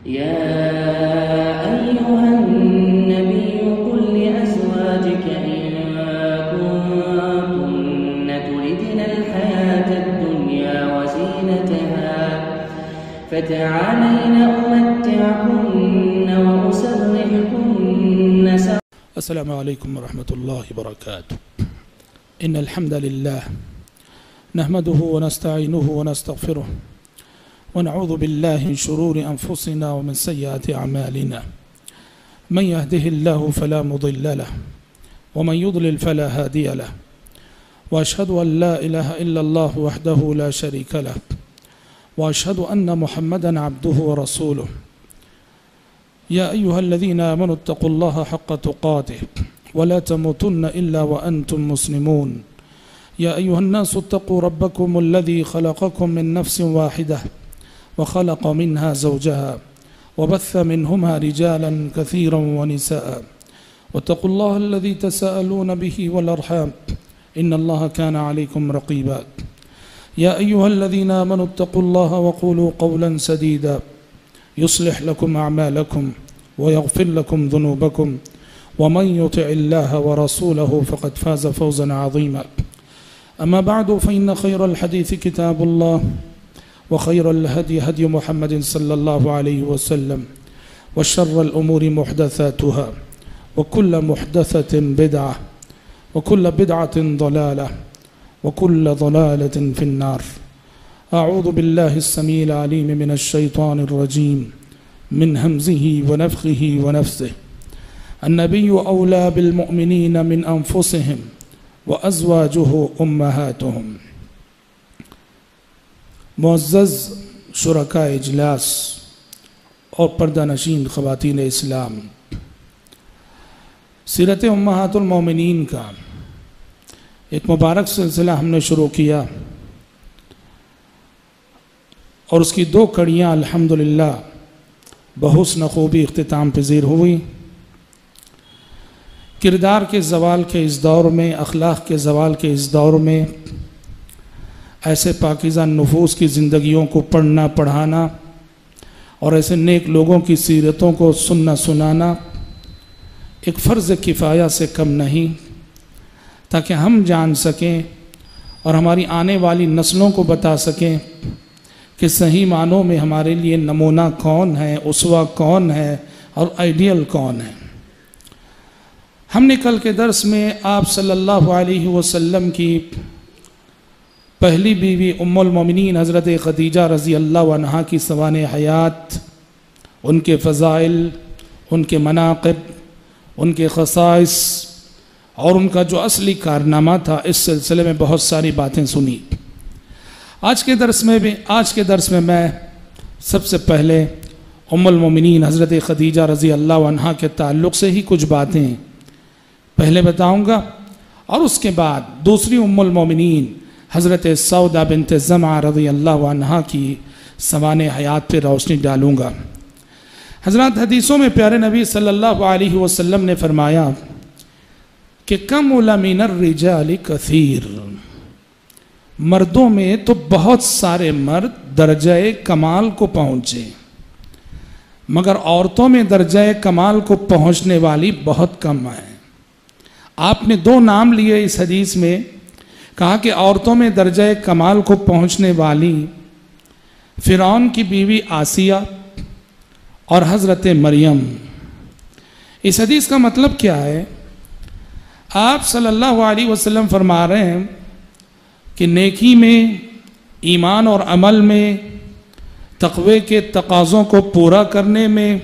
يا أيها النبي قل لأزواجك إن كنتن تردن الحياة الدنيا وزينتها فتعالين أمتعكن وأسرحكن السلام عليكم ورحمة الله وبركاته. إن الحمد لله نحمده ونستعينه ونستغفره ونعوذ بالله من شرور أنفسنا ومن سيئات أعمالنا. من يهده الله فلا مضل له ومن يضلل فلا هادي له، وأشهد أن لا إله إلا الله وحده لا شريك له، وأشهد أن محمدا عبده ورسوله. يا أيها الذين آمنوا اتقوا الله حق تقاته ولا تموتن إلا وأنتم مسلمون. يا أيها الناس اتقوا ربكم الذي خلقكم من نفس واحدة وخلق منها زوجها وبث منهما رجالا كثيرا ونساء، واتقوا الله الذي تساءلون به والأرحام إن الله كان عليكم رقيبا. يا أيها الذين آمنوا اتقوا الله وقولوا قولا سديدا يصلح لكم أعمالكم ويغفر لكم ذنوبكم، ومن يطع الله ورسوله فقد فاز فوزا عظيما. أما بعد، فإن خير الحديث كتاب الله، وخير الهدي هدي محمد صلى الله عليه وسلم، وشر الأمور محدثاتها، وكل محدثة بدعة، وكل بدعة ضلالة، وكل ضلالة في النار. أعوذ بالله السميع العليم من الشيطان الرجيم من همزه ونفخه ونفثه. النبي أولى بالمؤمنين من أنفسهم وأزواجه أمهاتهم. معزز شرکاء اجلاس اور پردہ نشین خواتین اسلام، سیرت امہات المومنین کا ایک مبارک سلسلہ ہم نے شروع کیا، اور اس کی 2 کڑیاں الحمدللہ بحسن خوبی اختتام پذیر ہوئی۔ کردار کے زوال کے اس دور میں، اخلاق کے زوال کے اس دور میں، ایسے پاکیزہ نفوس کی زندگیوں کو پڑھنا پڑھانا اور ایسے نیک لوگوں کی سیرتوں کو سننا سنانا ایک فرض کفایہ سے کم نہیں، تاکہ ہم جان سکیں اور ہماری آنے والی نسلوں کو بتا سکیں کہ صحیح معنوں میں ہمارے لیے نمونہ کون ہے، اسوہ کون ہے اور آئیڈیل کون ہے۔ ہم نے کل کے درس میں آپ صلی اللہ علیہ وسلم کی پہلی بیوی ام المومنین حضرت خدیجہ رضی اللہ عنہا کی سوانح حیات، ان کے فضائل، ان کے مناقب، ان کے خصائص اور ان کا جو اصلی کارنامہ تھا، اس سلسلے میں بہت ساری باتیں سنی۔ آج کے درس میں میں سب سے پہلے ام المومنین حضرت خدیجہ رضی اللہ عنہا کے تعلق سے ہی کچھ باتیں پہلے بتاؤں گا، اور اس کے بعد دوسری ام المومنین حضرت سودہ بنت زمعہ رضی اللہ عنہا کی سوانح حیات پہ روشنی ڈالوں گا۔ حضرات، حدیثوں میں پیارے نبی صلی اللہ علیہ وسلم نے فرمایا کہ کمل من الرجال کثیر، مردوں میں تو بہت سارے مرد درجہ کمال کو پہنچے، مگر عورتوں میں درجہ کمال کو پہنچنے والی بہت کم ہیں۔ آپ نے 2 نام لیے اس حدیث میں، کہا کہ عورتوں میں درجہ کمال کو پہنچنے والی فرعون کی بیوی آسیہ اور حضرت مریم۔ اس حدیث کا مطلب کیا ہے؟ آپ صلی اللہ علیہ وسلم فرما رہے ہیں کہ نیکی میں، ایمان اور عمل میں، تقوی کے تقاضوں کو پورا کرنے میں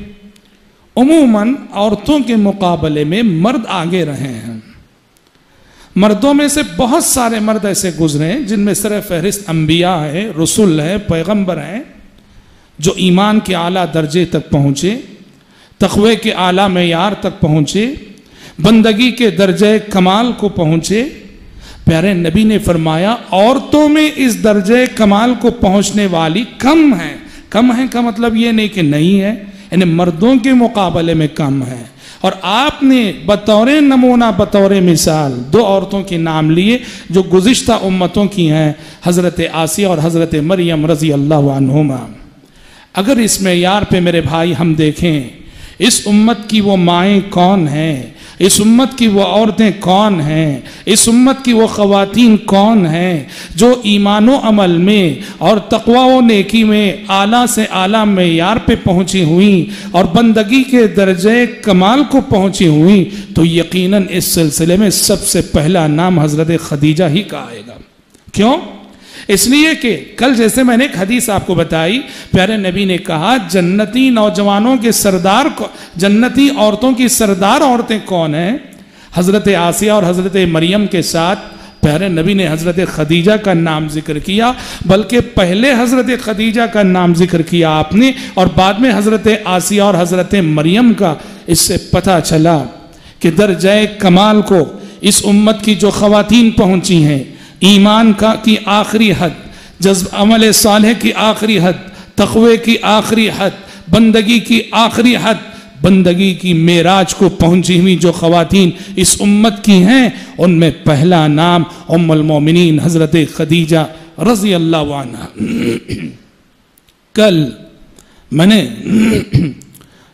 عموماً عورتوں کے مقابلے میں مرد آگے رہے ہیں۔ مردوں میں سے بہت سارے مرد ایسے گزرے ہیں جن میں سر فہرست انبیاء ہیں، رسول ہیں، پیغمبر ہیں، جو ایمان کے اعلیٰ درجے تک پہنچے، تقوی کے اعلیٰ معیار تک پہنچے، بندگی کے درجے کمال کو پہنچے۔ پیارے نبی نے فرمایا عورتوں میں اس درجے کمال کو پہنچنے والی کم ہیں۔ کم ہیں کا مطلب یہ نہیں کہ نہیں ہے، یعنی مردوں کے مقابلے میں کم ہے۔ اور آپ نے بطور نمونہ، بطور مثال 2 عورتوں کے نام لیے جو گزشتہ امتوں کی ہیں، حضرت آسیہ اور حضرت مریم رضی اللہ عنہما۔ اگر اس معیار پہ میرے بھائی ہم دیکھیں اس امت کی وہ مائیں کون ہیں، اس امت کی وہ عورتیں کون ہیں، اس امت کی وہ خواتین کون ہیں جو ایمان و عمل میں اور تقوی و نیکی میں اعلیٰ سے اعلیٰ معیار پہ پہنچی ہوئیں اور بندگی کے درجے کمال کو پہنچی ہوئیں، تو یقیناً اس سلسلے میں سب سے پہلا نام حضرت خدیجہ ہی کا آئے گا۔ کیوں؟ اس لیے کہ کل جیسے میں نے ایک حدیث آپ کو بتائی، پیارے نبی نے کہا جنتی نوجوانوں کے سردار جنتی عورتوں کی سردار عورتیں کون ہیں؟ حضرت آسیہ اور حضرت مریم کے ساتھ پیارے نبی نے حضرت خدیجہ کا نام ذکر کیا، بلکہ پہلے حضرت خدیجہ کا نام ذکر کیا آپ نے اور بعد میں حضرت آسیہ اور حضرت مریم کا۔ اس سے پتہ چلا کہ درجہ کمال کو اس امت کی جو خواتین پہنچی ہیں، ایمان کی آخری حد، جذب عمل صالح کی آخری حد، تقوی کی آخری حد، بندگی کی آخری حد، بندگی کی معراج کو پہنچی ہوئی جو خواتین اس امت کی ہیں، ان میں پہلا نام ام المومنین حضرت خدیجہ رضی اللہ عنہ۔ کل میں نے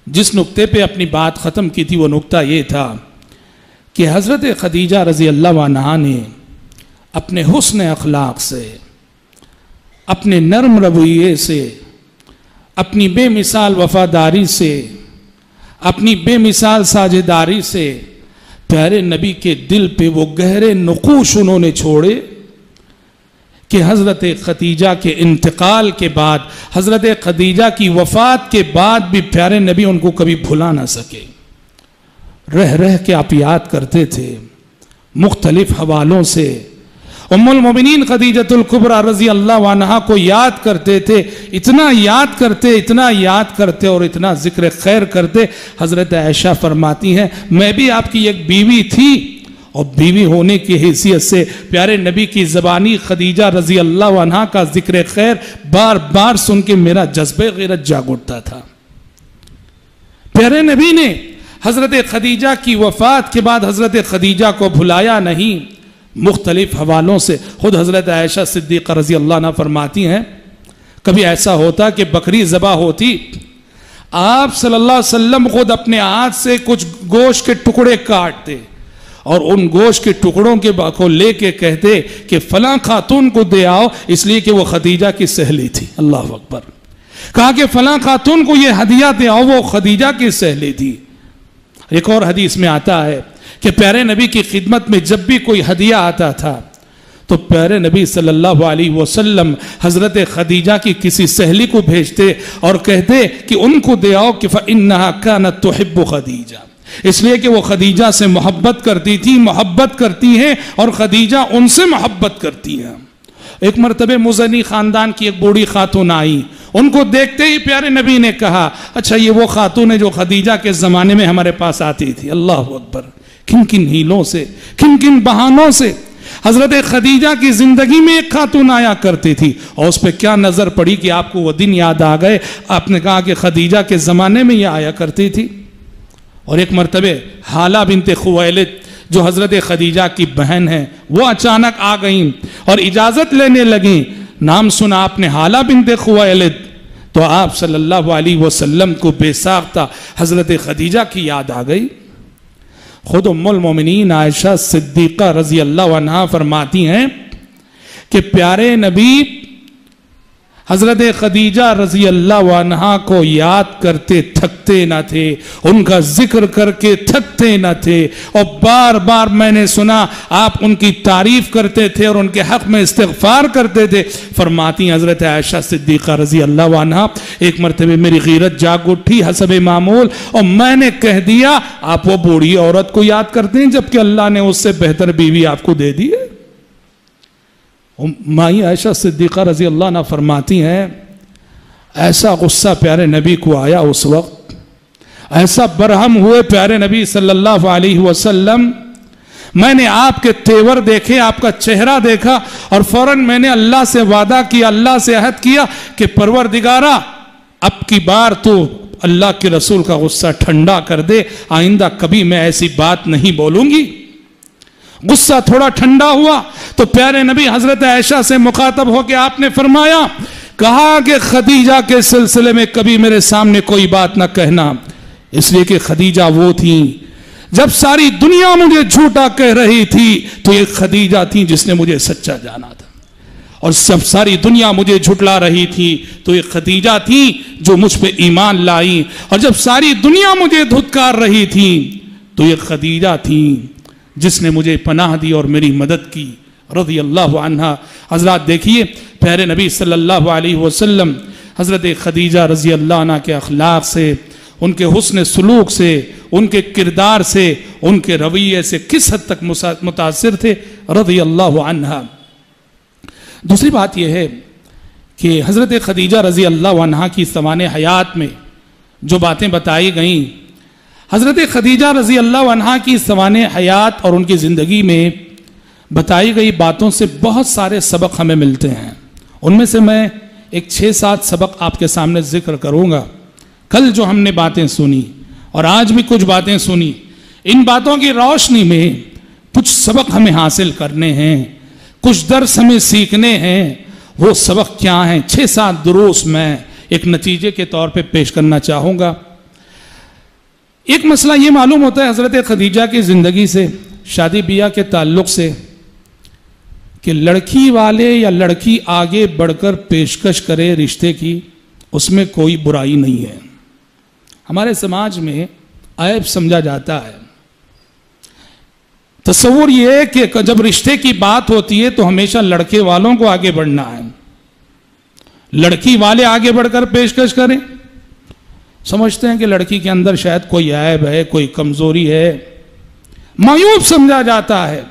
جس نقطے پہ اپنی بات ختم کی تھی وہ نقطہ یہ تھا کہ حضرت خدیجہ رضی اللہ عنہ نے اپنے حسن اخلاق سے، اپنے نرم رویے سے، اپنی بے مثال وفاداری سے، اپنی بے مثال ساجداری سے پیارے نبی کے دل پہ وہ گہرے نقوش انہوں نے چھوڑے کہ حضرت خدیجہ کے انتقال کے بعد، حضرت خدیجہ کی وفات کے بعد بھی پیارے نبی ان کو کبھی بھلا نہ سکے۔ رہ رہ کے آپ یاد کرتے تھے مختلف حوالوں سے، ام المومنین خدیجۃ الکبریٰ رضی اللہ عنہا کو یاد کرتے تھے، اتنا یاد کرتے اور اتنا ذکر خیر کرتے۔ حضرت عائشہ فرماتی ہیں میں بھی آپ کی ایک بیوی تھی اور بیوی ہونے کی حیثیت سے پیارے نبی کی زبانی خدیجہ رضی اللہ عنہا کا ذکر خیر بار بار سن کے میرا جذبہ غیرت جاگ اٹھتا تھا۔ پیارے نبی نے حضرت خدیجہ کی وفات کے بعد حضرت خدیجہ کو بھلایا نہیں۔ مختلف حوالوں سے خود حضرت عائشہ صدیقہ رضی اللہ عنہ فرماتی ہیں کبھی ایسا ہوتا کہ بکری ذبح ہوتی، آپ صلی اللہ علیہ وسلم خود اپنے ہاتھ سے کچھ گوشت کے ٹکڑے کاٹتے اور ان گوشت کے ٹکڑوں کو لے کے کہتے کہ فلاں خاتون کو دے آؤ، اس لیے کہ وہ خدیجہ کی سہیلی تھی۔ اللہ اکبر۔ کہا کہ فلاں خاتون کو یہ ہدیہ دے آؤ، وہ خدیجہ کی سہیلی تھی۔ ایک اور حدیث میں آتا ہے کہ پیارے نبی کی خدمت میں جب بھی کوئی ہدیہ آتا تھا تو پیارے نبی صلی اللہ علیہ وسلم حضرت خدیجہ کی کسی سہیلی کو بھیجتے اور کہتے کہ ان کو دے آؤ کہ فَإِنَّهَا كَانَتْ تُحِبُّ خدیجہ، اس لیے کہ وہ خدیجہ سے محبت کرتی تھی، محبت کرتی ہیں اور خدیجہ ان سے محبت کرتی ہیں۔ ایک مرتبہ مزنی خاندان کی ایک بوڑھی خاتون آئی، ان کو دیکھتے ہی پیارے نبی نے کہا اچھا یہ وہ خاتون ہے جو خدیجہ کے زمانے میں ہمارے پاس آتی تھی۔ اللہ اکبر۔ کن کن ہیلوں سے، کن کن بہانوں سے حضرت خدیجہ کی زندگی میں ایک خاتون آیا کرتی تھی اور اس پہ کیا نظر پڑی کہ آپ کو وہ دن یاد آ گئے، آپ نے کہا کہ خدیجہ کے زمانے میں یہ آیا کرتی تھی۔ اور ایک مرتبہ حالہ بنت خویلد جو حضرت خدیجہ کی بہن ہیں وہ اچانک آ گئیں اور اجازت لینے لگیں۔ نام سنا آپ نے حالہ بنت خویلد تو آپ صلی اللہ علیہ وسلم کو بے ساختہ حضرت خدیجہ کی یاد آ گئی۔ خود ام المومنین عائشہ صدیقہ رضی اللہ عنہا فرماتی ہیں کہ پیارے نبی حضرت خدیجہ رضی اللہ عنہا کو یاد کرتے تھکتے نہ تھے، ان کا ذکر کر کے تھکتے نہ تھے، اور بار بار میں نے سنا آپ ان کی تعریف کرتے تھے اور ان کے حق میں استغفار کرتے تھے۔ فرماتی ہیں حضرت عائشہ صدیقہ رضی اللہ عنہا ایک مرتبہ میری غیرت جاگ اٹھی حسب معمول اور میں نے کہہ دیا آپ وہ بوڑھی عورت کو یاد کرتے ہیں جبکہ اللہ نے اس سے بہتر بیوی آپ کو دے دی ہے۔ مائی عائشہ صدیقہ رضی اللہ عنہ فرماتی ہیں ایسا غصہ پیارے نبی کو آیا اس وقت، ایسا برہم ہوئے پیارے نبی صلی اللہ علیہ وسلم، میں نے آپ کے تیور دیکھے، آپ کا چہرہ دیکھا اور فوراً میں نے اللہ سے وعدہ کیا، اللہ سے عہد کیا کہ پروردگارہ اب کی بار تو اللہ کے رسول کا غصہ ٹھنڈا کر دے، آئندہ کبھی میں ایسی بات نہیں بولوں گی۔ غصہ تھوڑا ٹھنڈا ہوا تو پیارے نبی حضرت عائشہ سے مخاطب ہو کے آپ نے فرمایا کہا کہ خدیجہ کے سلسلے میں کبھی میرے سامنے کوئی بات نہ کہنا، اس لیے کہ خدیجہ وہ تھیں جب ساری دنیا مجھے جھوٹا کہہ رہی تھی تو یہ خدیجہ تھی جس نے مجھے سچا جانا تھا، اور جب ساری دنیا مجھے جھٹلا رہی تھی تو یہ خدیجہ تھی جو مجھ پہ ایمان لائی، اور جب ساری دنیا مجھے دھتکار رہی تھی تو یہ خدیجہ تھی جس نے مجھے پناہ دی اور میری مدد کی رضی اللہ عنہ۔ حضرات دیکھیے پیارے نبی صلی اللہ علیہ وسلم حضرت خدیجہ رضی اللہ عنہ کے اخلاق سے، ان کے حسن سلوک سے، ان کے کردار سے، ان کے رویے سے کس حد تک متاثر تھے رضی اللہ عنہ۔ دوسری بات یہ ہے کہ حضرت خدیجہ رضی اللہ عنہ کی سوانح حیات میں جو باتیں بتائی گئیں، حضرت خدیجہ رضی اللہ عنہ کی سوانح حیات اور ان کی زندگی میں بتائی گئی باتوں سے بہت سارے سبق ہمیں ملتے ہیں۔ ان میں سے میں ایک 6-7 سبق آپ کے سامنے ذکر کروں گا۔ کل جو ہم نے باتیں سنی اور آج بھی کچھ باتیں سنی، ان باتوں کی روشنی میں کچھ سبق ہمیں حاصل کرنے ہیں، کچھ درس ہمیں سیکھنے ہیں۔ وہ سبق کیا ہیں؟ 6-7 دروس میں ایک نتیجے کے طور پہ پیش کرنا چاہوں گا۔ ایک مسئلہ یہ معلوم ہوتا ہے حضرت خدیجہ کی زندگی سے، شادی بیاہ کے تعلق سے، کہ لڑکی والے یا لڑکی آگے بڑھ کر پیشکش کرے رشتے کی، اس میں کوئی برائی نہیں ہے۔ ہمارے سماج میں عیب سمجھا جاتا ہے۔ تصور یہ ہے کہ جب رشتے کی بات ہوتی ہے تو ہمیشہ لڑکے والوں کو آگے بڑھنا ہے، لڑکی والے آگے بڑھ کر پیشکش کریں۔ سمجھتے ہیں کہ لڑکی کے اندر شاید کوئی عیب ہے، کوئی کمزوری ہے، معیوب سمجھا جاتا ہے،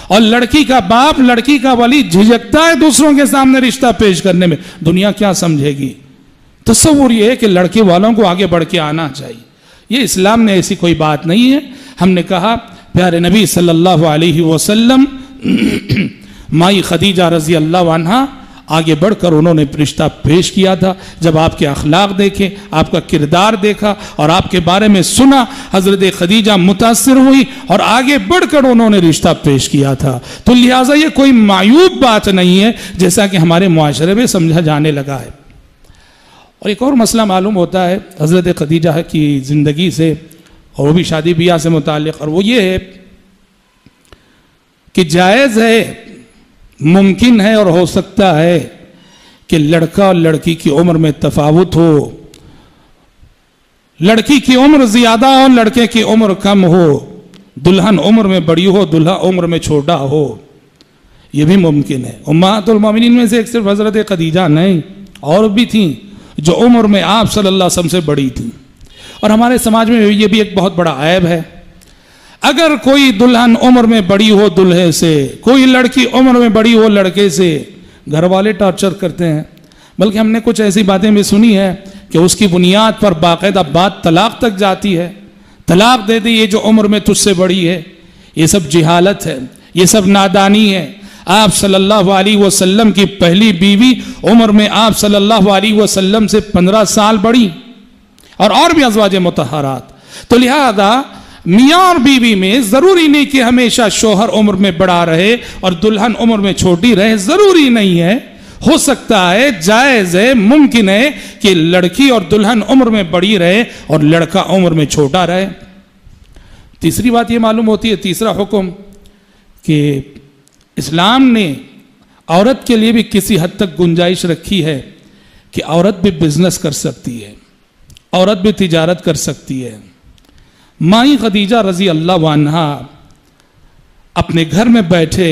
اور لڑکی کا باپ، لڑکی کا ولی جھجکتا ہے دوسروں کے سامنے رشتہ پیش کرنے میں، دنیا کیا سمجھے گی۔ تصور یہ ہے کہ لڑکے والوں کو آگے بڑھ کے آنا چاہیے۔ یہ اسلام میں ایسی کوئی بات نہیں ہے۔ ہم نے کہا پیارے نبی صلی اللہ علیہ وسلم مائی خدیجہ رضی اللہ عنہ آگے بڑھ کر انہوں نے رشتہ پیش کیا تھا۔ جب آپ کے اخلاق دیکھے، آپ کا کردار دیکھا اور آپ کے بارے میں سنا، حضرت خدیجہ متاثر ہوئی اور آگے بڑھ کر انہوں نے رشتہ پیش کیا تھا۔ تو لہٰذا یہ کوئی معیوب بات نہیں ہے جیسا کہ ہمارے معاشرے میں سمجھا جانے لگا ہے۔ اور ایک اور مسئلہ معلوم ہوتا ہے حضرت خدیجہ کی زندگی سے، اور وہ بھی شادی بیاہ سے متعلق، اور وہ یہ ہے کہ جائز ہے، ممکن ہے اور ہو سکتا ہے کہ لڑکا اور لڑکی کی عمر میں تفاوت ہو، لڑکی کی عمر زیادہ ہو، لڑکے کی عمر کم ہو، دلہن عمر میں بڑی ہو، دلہا عمر میں چھوٹا ہو، یہ بھی ممکن ہے۔ امہات المومنین میں سے ایک صرف حضرت خدیجہ نہیں، اور بھی تھیں جو عمر میں آپ صلی اللہ علیہ وسلم سے بڑی تھیں۔ اور ہمارے سماج میں یہ بھی ایک بہت بڑا عیب ہے، اگر کوئی دلہن عمر میں بڑی ہو دلہے سے، کوئی لڑکی عمر میں بڑی ہو لڑکے سے، گھر والے ٹارچر کرتے ہیں۔ بلکہ ہم نے کچھ ایسی باتیں بھی سنی ہے کہ اس کی بنیاد پر باقاعدہ بات طلاق تک جاتی ہے، طلاق دے دی یہ جو عمر میں تجھ سے بڑی ہے۔ یہ سب جہالت ہے، یہ سب نادانی ہے۔ آپ صلی اللہ علیہ وسلم کی پہلی بیوی عمر میں آپ صلی اللہ علیہ وسلم سے 15 سال بڑی، اور بھی ازواج مطہرات۔ تو لہذا میاں اور بیوی میں ضروری نہیں کہ ہمیشہ شوہر عمر میں بڑا رہے اور دلہن عمر میں چھوٹی رہے، ضروری نہیں ہے۔ ہو سکتا ہے، جائز ہے، ممکن ہے کہ لڑکی اور دلہن عمر میں بڑی رہے اور لڑکا عمر میں چھوٹا رہے۔ تیسری بات یہ معلوم ہوتی ہے، تیسرا حکم، کہ اسلام نے عورت کے لیے بھی کسی حد تک گنجائش رکھی ہے کہ عورت بھی بزنس کر سکتی ہے، عورت بھی تجارت کر سکتی ہے۔ مائی خدیجہ رضی اللہ عنہ اپنے گھر میں بیٹھے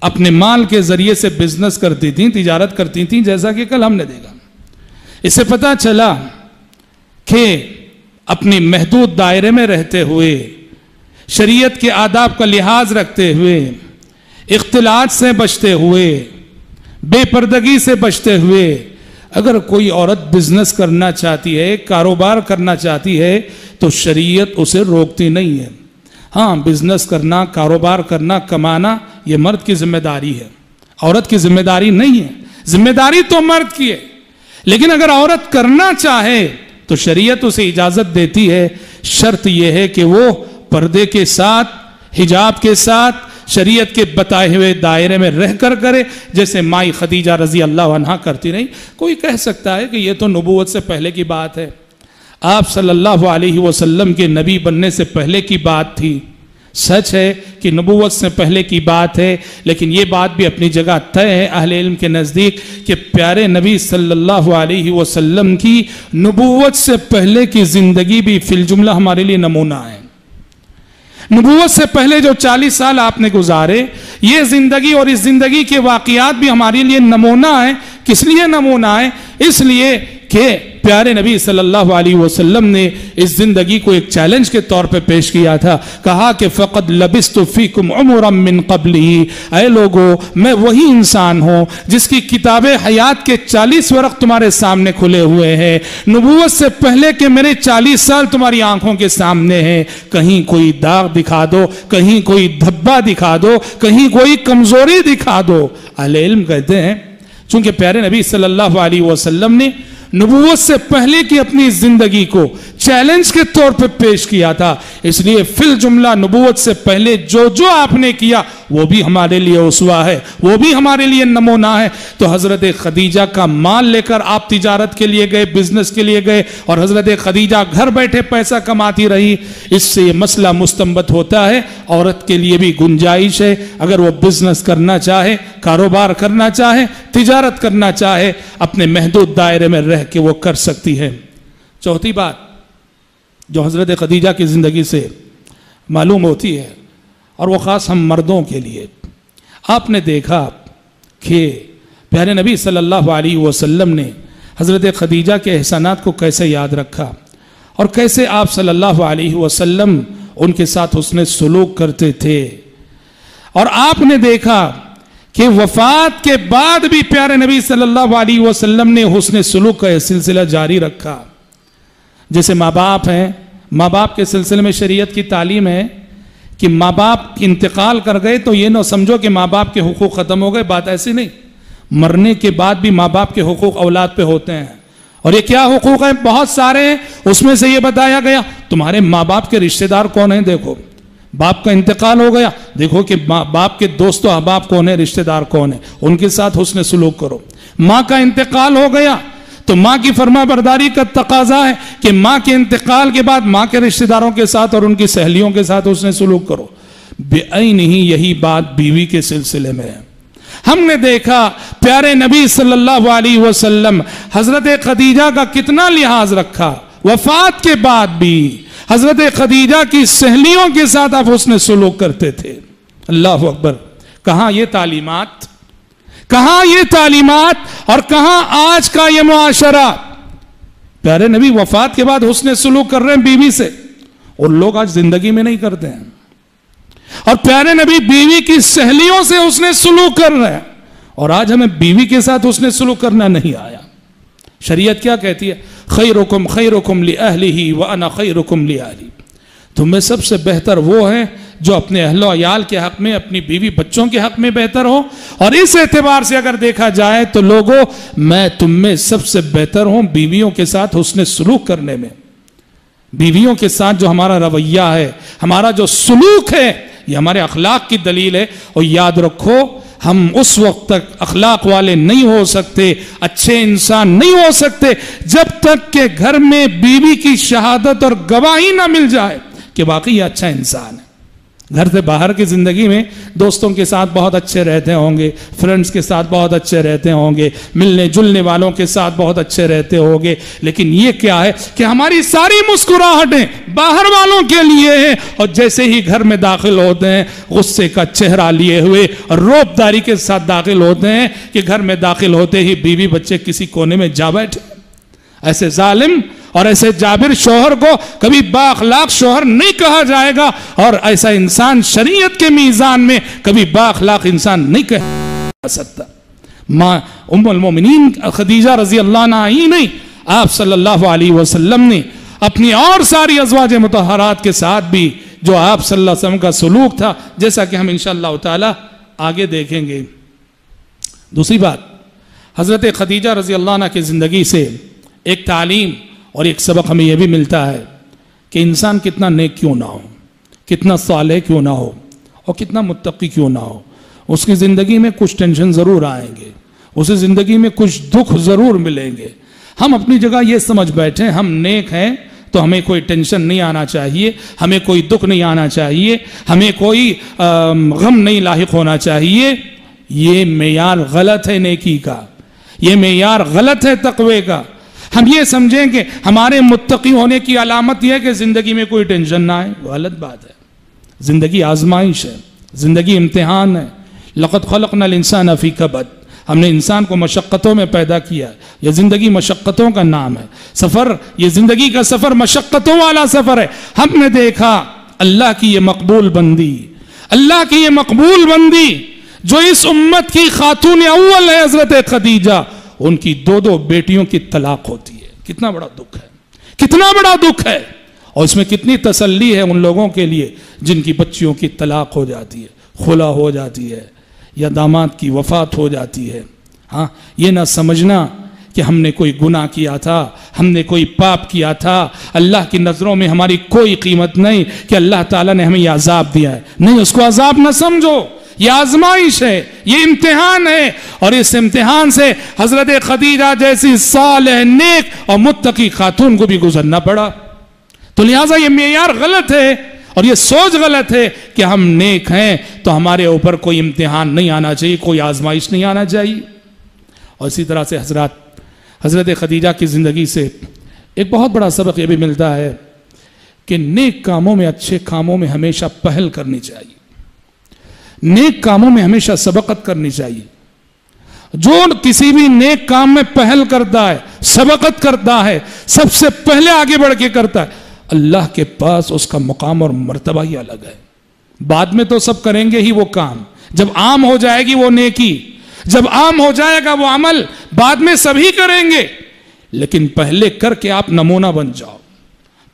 اپنے مال کے ذریعے سے بزنس کرتی تھیں، تجارت کرتی تھیں، جیسا کہ کل ہم نے دیکھا۔ اس سے پتہ چلا کہ اپنی محدود دائرے میں رہتے ہوئے، شریعت کے آداب کا لحاظ رکھتے ہوئے، اختلاط سے بچتے ہوئے، بے پردگی سے بچتے ہوئے، اگر کوئی عورت بزنس کرنا چاہتی ہے، کاروبار کرنا چاہتی ہے تو شریعت اسے روکتی نہیں ہے۔ ہاں، بزنس کرنا، کاروبار کرنا، کمانا یہ مرد کی ذمہ داری ہے، عورت کی ذمہ داری نہیں ہے۔ ذمہ داری تو مرد کی ہے، لیکن اگر عورت کرنا چاہے تو شریعت اسے اجازت دیتی ہے۔ شرط یہ ہے کہ وہ پردے کے ساتھ، حجاب کے ساتھ، شریعت کے بتائے ہوئے دائرے میں رہ کر کرے، جیسے مائی خدیجہ رضی اللہ عنہ کرتی رہی۔ کوئی کہہ سکتا ہے کہ یہ تو نبوت سے پہلے کی بات ہے، آپ صلی اللہ علیہ وسلم کے نبی بننے سے پہلے کی بات تھی۔ سچ ہے کہ نبوت سے پہلے کی بات ہے، لیکن یہ بات بھی اپنی جگہ طے ہے اہل علم کے نزدیک کہ پیارے نبی صلی اللہ علیہ وسلم کی نبوت سے پہلے کی زندگی بھی فی الجملہ ہمارے لیے نمونہ ہے۔ نبوت سے پہلے جو 40 سال آپ نے گزارے، یہ زندگی اور اس زندگی کے واقعات بھی ہمارے لیے نمونہ ہے۔ کس لیے نمونہ ہے؟ اس لیے کہ پیارے نبی صلی اللہ علیہ وسلم نے اس زندگی کو ایک چیلنج کے طور پہ پیش کیا تھا، کہا کہ فَقَدْ لَبِسْتُ فِيكُمْ عُمُرًا مِّن قَبْلِهِ، اے لوگو میں وہی انسان ہوں جس کی کتاب حیات کے 40 ورق تمہارے سامنے کھلے ہوئے ہیں، نبوت سے پہلے کے میرے 40 سال تمہاری آنکھوں کے سامنے ہیں۔ کہیں کوئی داغ دکھا دو، کہیں کوئی دھبا دکھا دو، کہیں کوئی کمزوری دکھا دو۔ اہل علم کہتے ہیں چونکہ پیارے نبی صلی اللہ علیہ وسلم نے نبوت سے پہلے کی اپنی زندگی کو چیلنج کے طور پہ پیش کیا تھا، اس لیے فی الجملہ نبوت سے پہلے جو جو آپ نے کیا وہ بھی ہمارے لیے اسوہ ہے، وہ بھی ہمارے لیے نمونہ ہے۔ تو حضرت خدیجہ کا مال لے کر آپ تجارت کے لیے گئے، بزنس کے لیے گئے، اور حضرت خدیجہ گھر بیٹھے پیسہ کماتی رہی۔ اس سے یہ مسئلہ مستنبط ہوتا ہے عورت کے لیے بھی گنجائش ہے، اگر وہ بزنس کرنا چاہے، کاروبار کرنا چاہے، تجارت کرنا چاہے، اپنے محدود دائرے میں رہ کہ وہ کر سکتی ہے۔ چوتھی بات جو حضرت خدیجہ کی زندگی سے معلوم ہوتی ہے، اور وہ خاص ہم مردوں کے لیے، آپ نے دیکھا کہ پیارے نبی صلی اللہ علیہ وسلم نے حضرت خدیجہ کے احسانات کو کیسے یاد رکھا، اور کیسے آپ صلی اللہ علیہ وسلم ان کے ساتھ حسن سلوک کرتے تھے۔ اور آپ نے دیکھا کہ وفات کے بعد بھی پیارے نبی صلی اللہ علیہ وسلم نے حسن سلوک کا یہ سلسلہ جاری رکھا۔ جیسے ماں باپ ہیں، ماں باپ کے سلسلے میں شریعت کی تعلیم ہے کہ ماں باپ انتقال کر گئے تو یہ نہ سمجھو کہ ماں باپ کے حقوق ختم ہو گئے، بات ایسی نہیں، مرنے کے بعد بھی ماں باپ کے حقوق اولاد پہ ہوتے ہیں۔ اور یہ کیا حقوق ہیں؟ بہت سارے ہیں، اس میں سے یہ بتایا گیا تمہارے ماں باپ کے رشتہ دار کون ہیں، دیکھو باپ کا انتقال ہو گیا، دیکھو کہ باپ کے دوست و احباب کون ہیں، رشتہ دار کون ہیں، ان کے ساتھ حسن سلوک کرو۔ ماں کا انتقال ہو گیا تو ماں کی فرما برداری کا تقاضا ہے کہ ماں کے انتقال کے بعد ماں کے رشتہ داروں کے ساتھ اور ان کی سہیلیوں کے ساتھ حسن سلوک کرو۔ بعین ہی یہی بات بیوی کے سلسلے میں ہے۔ ہم نے دیکھا پیارے نبی صلی اللہ علیہ وسلم حضرت خدیجہ کا کتنا لحاظ رکھا، وفات کے بعد بھی حضرت خدیجہ کی سہیلیوں کے ساتھ آپ حسن سلوک کرتے تھے۔ اللہ اکبر! کہاں یہ تعلیمات، کہاں یہ تعلیمات، اور کہاں آج کا یہ معاشرہ؟ پیارے نبی وفات کے بعد حسن سلوک کر رہے ہیں بیوی سے، اور لوگ آج زندگی میں نہیں کرتے ہیں۔ اور پیارے نبی بیوی کی سہیلیوں سے حسن سلوک کر رہے ہیں، اور آج ہمیں بیوی کے ساتھ حسن سلوک کرنا نہیں آیا۔ شریعت کیا کہتی ہے؟ خیرکم خیرکم لأہلہ وانا خیرکم لأہلی، تم میں سب سے بہتر وہ ہیں جو اپنے اہل و عیال کے حق میں، اپنی بیوی بچوں کے حق میں بہتر ہو۔ اور اس اعتبار سے اگر دیکھا جائے تو لوگوں، میں تم میں سب سے بہتر ہوں بیویوں کے ساتھ حسن سلوک کرنے میں۔ بیویوں کے ساتھ جو ہمارا رویہ ہے، ہمارا جو سلوک ہے، یہ ہمارے اخلاق کی دلیل ہے۔ اور یاد رکھو، ہم اس وقت تک اخلاق والے نہیں ہو سکتے، اچھے انسان نہیں ہو سکتے، جب تک کہ گھر میں بیوی کی شہادت اور گواہی نہ مل جائے کہ واقعی یہ اچھا انسان ہے۔ گھر سے باہر کی زندگی میں دوستوں کے ساتھ بہت اچھے رہتے ہوں گے، فرینڈز کے ساتھ بہت اچھے رہتے ہوں گے، ملنے جلنے والوں کے ساتھ بہت اچھے رہتے ہوں گے، لیکن یہ کیا ہے کہ ہماری ساری مسکراہٹیں باہر والوں کے لیے ہیں، اور جیسے ہی گھر میں داخل ہوتے ہیں غصے کا چہرہ لیے ہوئے اور روب داری کے ساتھ داخل ہوتے ہیں کہ گھر میں داخل ہوتے ہی بیوی بچے کسی کونے میں جا بیٹھے۔ ایسے ظالم اور ایسے جابر شوہر کو کبھی با اخلاق شوہر نہیں کہا جائے گا، اور ایسا انسان شریعت کے میزان میں کبھی با اخلاق انسان نہیں کہا جا سکتا۔ ماں ام المومنین خدیجہ رضی اللہ عنہ ہی نہیں، آپ صلی اللہ علیہ وسلم نے اپنی اور ساری ازواج مطہرات کے ساتھ بھی جو آپ صلی اللہ علیہ وسلم کا سلوک تھا، جیسا کہ ہم انشاءاللہ تعالی آگے دیکھیں گے۔ دوسری بات، حضرت خدیجہ رضی اللہ عنہ کی زندگی سے ایک تعلیم اور ایک سبق ہمیں یہ بھی ملتا ہے کہ انسان کتنا نیک کیوں نہ ہو، کتنا صالح کیوں نہ ہو، اور کتنا متقی کیوں نہ ہو، اس کی زندگی میں کچھ ٹینشن ضرور آئیں گے، اسے زندگی میں کچھ دکھ ضرور ملیں گے۔ ہم اپنی جگہ یہ سمجھ بیٹھے ہم نیک ہیں تو ہمیں کوئی ٹینشن نہیں آنا چاہیے، ہمیں کوئی دکھ نہیں آنا چاہیے، ہمیں کوئی غم نہیں لاحق ہونا چاہیے۔ یہ معیار غلط ہے نیکی کا، یہ معیار غلط ہے تقوی کا۔ ہم یہ سمجھیں کہ ہمارے متقی ہونے کی علامت یہ ہے کہ زندگی میں کوئی ٹینشن نہ آئے، غلط بات ہے۔ زندگی آزمائش ہے، زندگی امتحان ہے۔ لقد خلقنا الانسان فی کبد، ہم نے انسان کو مشقتوں میں پیدا کیا، یہ زندگی مشقتوں کا نام ہے۔ سفر، یہ زندگی کا سفر مشقتوں والا سفر ہے۔ ہم نے دیکھا اللہ کی یہ مقبول بندی، اللہ کی یہ مقبول بندی جو اس امت کی خاتون اول ہے حضرت خدیجہ، ان کی 2 بیٹیوں کی طلاق ہوتی ہے۔ کتنا بڑا دکھ ہے، کتنا بڑا دکھ ہے، اور اس میں کتنی تسلی ہے ان لوگوں کے لیے جن کی بچیوں کی طلاق ہو جاتی ہے، خلا ہو جاتی ہے، یا داماد کی وفات ہو جاتی ہے۔ ہاں، یہ نہ سمجھنا کہ ہم نے کوئی گناہ کیا تھا، ہم نے کوئی پاپ کیا تھا، اللہ کی نظروں میں ہماری کوئی قیمت نہیں کہ اللہ تعالیٰ نے ہمیں یہ عذاب دیا ہے۔ نہیں، اس کو عذاب نہ سمجھو، یہ آزمائش ہے، یہ امتحان ہے، اور اس امتحان سے حضرت خدیجہ جیسی صالح، نیک اور متقی خاتون کو بھی گزرنا پڑا۔ تو لہٰذا یہ معیار غلط ہے اور یہ سوچ غلط ہے کہ ہم نیک ہیں تو ہمارے اوپر کوئی امتحان نہیں آنا چاہیے، کوئی آزمائش نہیں آنا چاہیے۔ اور اسی طرح سے حضرت خدیجہ کی زندگی سے ایک بہت بڑا سبق یہ بھی ملتا ہے کہ نیک کاموں میں، اچھے کاموں میں ہمیشہ پہل کرنی چاہیے، نیک کاموں میں ہمیشہ سبقت کرنی چاہیے۔ جو کسی بھی نیک کام میں پہل کرتا ہے، سبقت کرتا ہے، سب سے پہلے آگے بڑھ کے کرتا ہے، اللہ کے پاس اس کا مقام اور مرتبہ ہی الگ ہے۔ بعد میں تو سب کریں گے ہی وہ کام، جب عام ہو جائے گی وہ نیکی، جب عام ہو جائے گا وہ عمل، بعد میں سبھی کریں گے، لیکن پہلے کر کے آپ نمونہ بن جاؤ،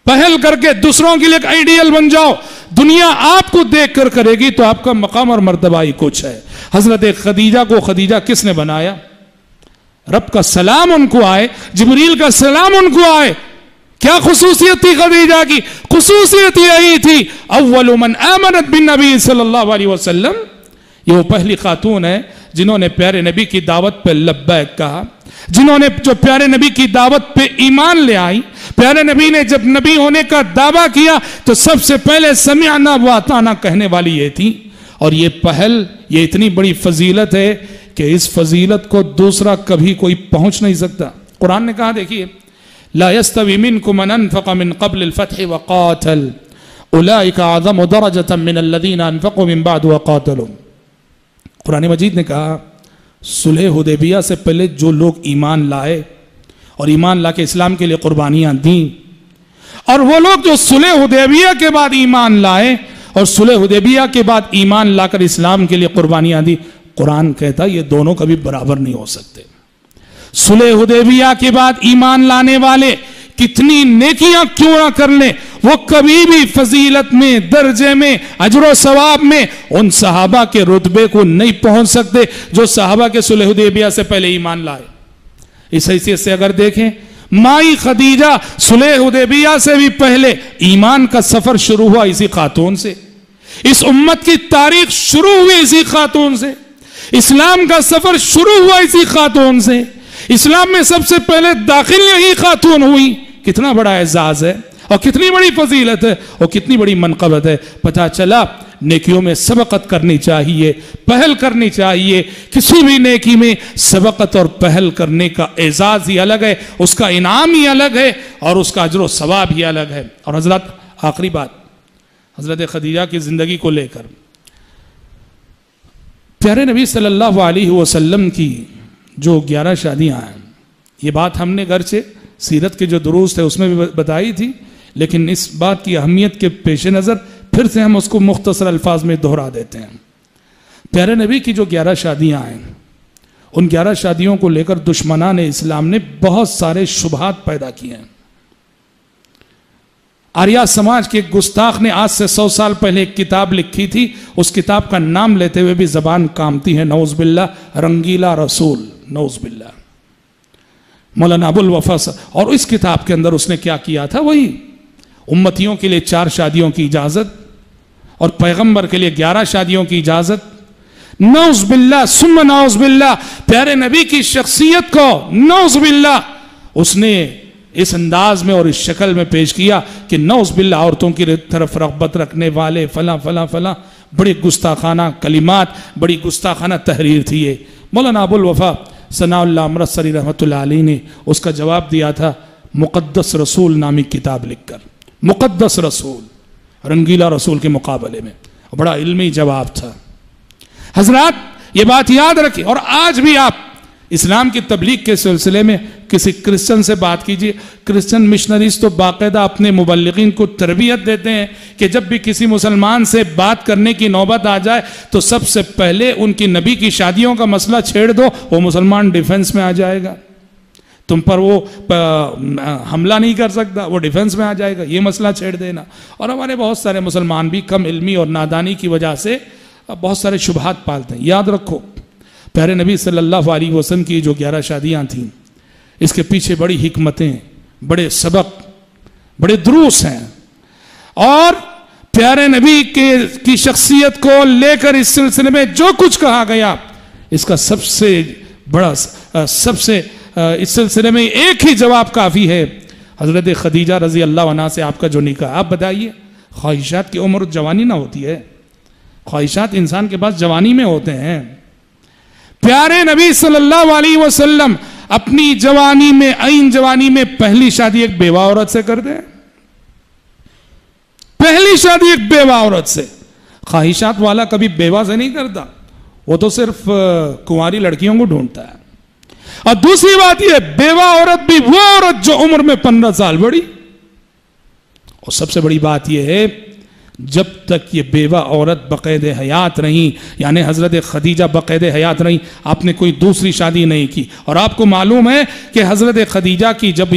پہل کر کے دوسروں کے لیے ایک آئیڈیل بن جاؤ، دنیا آپ کو دیکھ کر کرے گی تو آپ کا مقام اور مرتبہ ہی کچھ ہے۔ حضرت خدیجہ کو خدیجہ کس نے بنایا؟ رب کا سلام ان کو آئے، جبریل کا سلام ان کو آئے۔ کیا خصوصیت تھی خدیجہ کی؟ خصوصیت یہی تھی، اول من آمنت بالنبی صلی اللہ علیہ وسلم، یہ وہ پہلی خاتون ہے جنہوں نے پیارے نبی کی دعوت پہ لبیک کہا، جنہوں نے جو پیارے نبی کی دعوت پہ ایمان لے آئی۔ پیارے نبی نے جب نبی ہونے کا دعویٰ کیا تو سب سے پہلے سمعنا واطعنا کہنے والی یہ تھی، اور یہ پہل، یہ اتنی بڑی فضیلت ہے کہ اس فضیلت کو دوسرا کبھی کوئی پہنچ نہیں سکتا۔ قرآن نے کہا، دیکھیے، لا يستوي منكم من انفق من قبل الفتح وقاتل اولئك اعظم درجة من الذين انفقوا من بعد وقاتلوا۔ قرآن مجید نے کہا صلح حدیبیہ سے پہلے جو لوگ ایمان لائے اور ایمان لا کے اسلام کے لیے قربانیاں دیں، اور وہ لوگ جو صلح حدیبیہ کے بعد ایمان لائے اور صلح حدیبیہ کے بعد ایمان لا کر اسلام کے لیے قربانیاں دی، قرآن کہتا یہ دونوں کبھی برابر نہیں ہو سکتے۔ صلح حدیبیہ کے بعد ایمان لانے والے کتنی نیکیاں کیوں نہ کر لیں، وہ کبھی بھی فضیلت میں، درجے میں، اجر و ثواب میں ان صحابہ کے رتبے کو نہیں پہنچ سکتے جو صحابہ کے صلح حدیبیہ سے پہلے ایمان لائے۔ اس حیثیت سے اگر دیکھیں، مائی خدیجہ صلح حدیبیہ سے بھی پہلے ایمان کا سفر شروع ہوا اسی خاتون سے، اس امت کی تاریخ شروع ہوئی اسی خاتون سے، اسلام کا سفر شروع ہوا اسی خاتون سے، اسلام میں سب سے پہلے داخل یہی خاتون ہوئی۔ کتنا بڑا اعزاز ہے اور کتنی بڑی فضیلت ہے اور کتنی بڑی منقبت ہے۔ پتہ چلا نیکیوں میں سبقت کرنی چاہیے، پہل کرنی چاہیے۔ کسی بھی نیکی میں سبقت اور پہل کرنے کا اعزاز ہی الگ ہے، اس کا انعام ہی الگ ہے اور اس کا اجر و ثواب ہی الگ ہے۔ اور حضرت، آخری بات حضرت خدیجہ کی زندگی کو لے کر، پیارے نبی صلی اللہ علیہ وسلم کی جو 11 شادیاں ہیں، یہ بات ہم نے گھر سے سیرت کے جو دروس تھے اس میں بھی بتائی تھی، لیکن اس بات کی اہمیت کے پیش نظر پھر سے ہم اس کو مختصر الفاظ میں دہرا دیتے ہیں۔ پیارے نبی کی جو 11 شادیاں ہیں، ان 11 شادیوں کو لے کر دشمنان اسلام نے بہت سارے شبہات پیدا کیے ہیں۔ آریہ سماج کے ایک گستاخ نے آج سے 100 سال پہلے ایک کتاب لکھی تھی، اس کتاب کا نام لیتے ہوئے بھی زبان کامتی ہے، نعوذ باللہ، رنگیلا رسول، نعوذ باللہ، مولانا ابو الوفا۔ اور اس کتاب کے اندر اس نے کیا کیا تھا؟ وہی امتیوں کے لیے 4 شادیوں کی اجازت، اور پیغمبر کے لیے 11 شادیوں کی اجازت. نعوذ باللہ ثم نعوذ باللہ پیارے نبی کی شخصیت کو نعوذ باللہ اس نے اس انداز میں اور اس شکل میں پیش کیا کہ نعوذ باللہ عورتوں کی طرف رغبت رکھنے والے فلاں فلاں فلاں. بڑی گستاخانہ کلمات، بڑی گستاخانہ تحریر تھی یہ. مولانا ابو الوفا ثناء اللہ امرتسری رحمۃ اللہ علیہ نے اس کا جواب دیا تھا مقدس رسول نامی کتاب لکھ کر. مقدس رسول، رنگیلا رسول کے مقابلے میں. بڑا علمی جواب تھا. حضرات یہ بات یاد رکھیں. اور آج بھی آپ اسلام کی تبلیغ کے سلسلے میں کسی کرسچن سے بات کیجئے، کرسچن مشنریز تو باقاعدہ اپنے مبلغین کو تربیت دیتے ہیں کہ جب بھی کسی مسلمان سے بات کرنے کی نوبت آ جائے تو سب سے پہلے ان کی نبی کی شادیوں کا مسئلہ چھیڑ دو، وہ مسلمان ڈیفنس میں آ جائے گا. تم پر وہ حملہ نہیں کر سکتا، وہ ڈیفنس میں آ جائے گا. یہ مسئلہ چھیڑ دینا. اور ہمارے بہت سارے مسلمان بھی کم علمی اور نادانی کی وجہ سے بہت سارے شبہات پالتے ہیں. یاد رکھو پیارے نبی صلی اللہ علیہ وسلم کی جو 11 شادیاں تھیں اس کے پیچھے بڑی حکمتیں، بڑے سبق، بڑے دروس ہیں. اور پیارے نبی کی شخصیت کو لے کر اس سلسلے میں جو کچھ کہا گیا اس کا سب سے بڑا اس سلسلے میں ایک ہی جواب کافی ہے. حضرت خدیجہ رضی اللہ عنہ سے آپ کا جو نکاح، آپ بتائیے خواہشات کی عمر جوانی نہ ہوتی ہے، خواہشات انسان کے پاس جوانی میں ہوتے ہیں. پیارے نبی صلی اللہ علیہ وسلم اپنی جوانی میں، عین جوانی میں پہلی شادی ایک بیوہ عورت سے کرتے ہیں. پہلی شادی ایک بیوہ عورت سے. خواہشات والا کبھی بیوہ سے نہیں کرتا، وہ تو صرف کنواری لڑکیوں کو ڈھونڈتا ہے. اور دوسری بات یہ بیوہ عورت بھی وہ عورت جو عمر میں 15 سال بڑی. اور سب سے بڑی بات یہ ہے جب تک یہ بیوہ عورت بقید حیات رہی، یعنی حضرت خدیجہ بقید حیات رہی، آپ نے کوئی دوسری شادی نہیں کی. اور آپ کو معلوم ہے کہ حضرت خدیجہ کی جب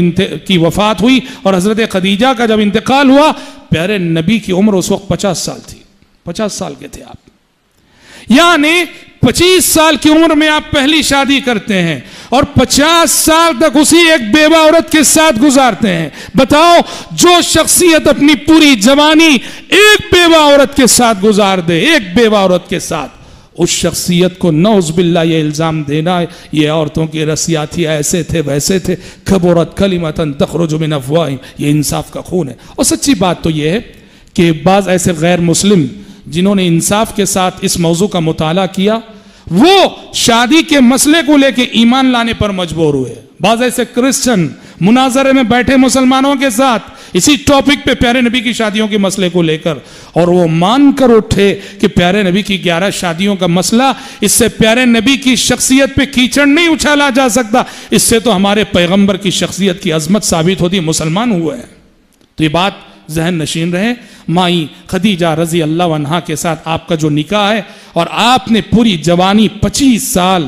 کی وفات ہوئی اور حضرت خدیجہ کا جب انتقال ہوا، پیارے نبی کی عمر اس وقت 50 سال تھی. 50 سال کے تھے آپ. یعنی 25 سال کی عمر میں آپ پہلی شادی کرتے ہیں اور 50 سال تک اسی ایک بیوہ عورت کے ساتھ گزارتے ہیں. بتاؤ جو شخصیت اپنی پوری جوانی ایک بیوہ عورت کے ساتھ گزار دے، ایک بیوہ عورت کے ساتھ، اس شخصیت کو نعوذ باللہ یہ الزام دینا یہ عورتوں کی رسیاتی ایسے تھے ویسے تھے، کبرت کلمۃ تخرج من افواہہم، یہ انصاف کا خون ہے. اور سچی بات تو یہ ہے کہ بعض ایسے غیر مسلم جنہوں نے انصاف کے ساتھ اس موضوع کا مطالعہ کیا وہ شادی کے مسئلے کو لے کے ایمان لانے پر مجبور ہوئے. بعض ایسے کرسچن مناظرے میں بیٹھے مسلمانوں کے ساتھ اسی ٹاپک پہ پیارے نبی کی شادیوں کے مسئلے کو لے کر، اور وہ مان کر اٹھے کہ پیارے نبی کی 11 شادیوں کا مسئلہ، اس سے پیارے نبی کی شخصیت پہ کیچڑ نہیں اچھالا جا سکتا، اس سے تو ہمارے پیغمبر کی شخصیت کی عظمت ثابت ہوتی. مسلمان ہوئے ہیں. تو یہ بات ذہن نشین رہے. مائی خدیجہ رضی اللہ عنہا کے ساتھ آپ کا جو نکاح ہے اور آپ نے پوری جوانی 25 سال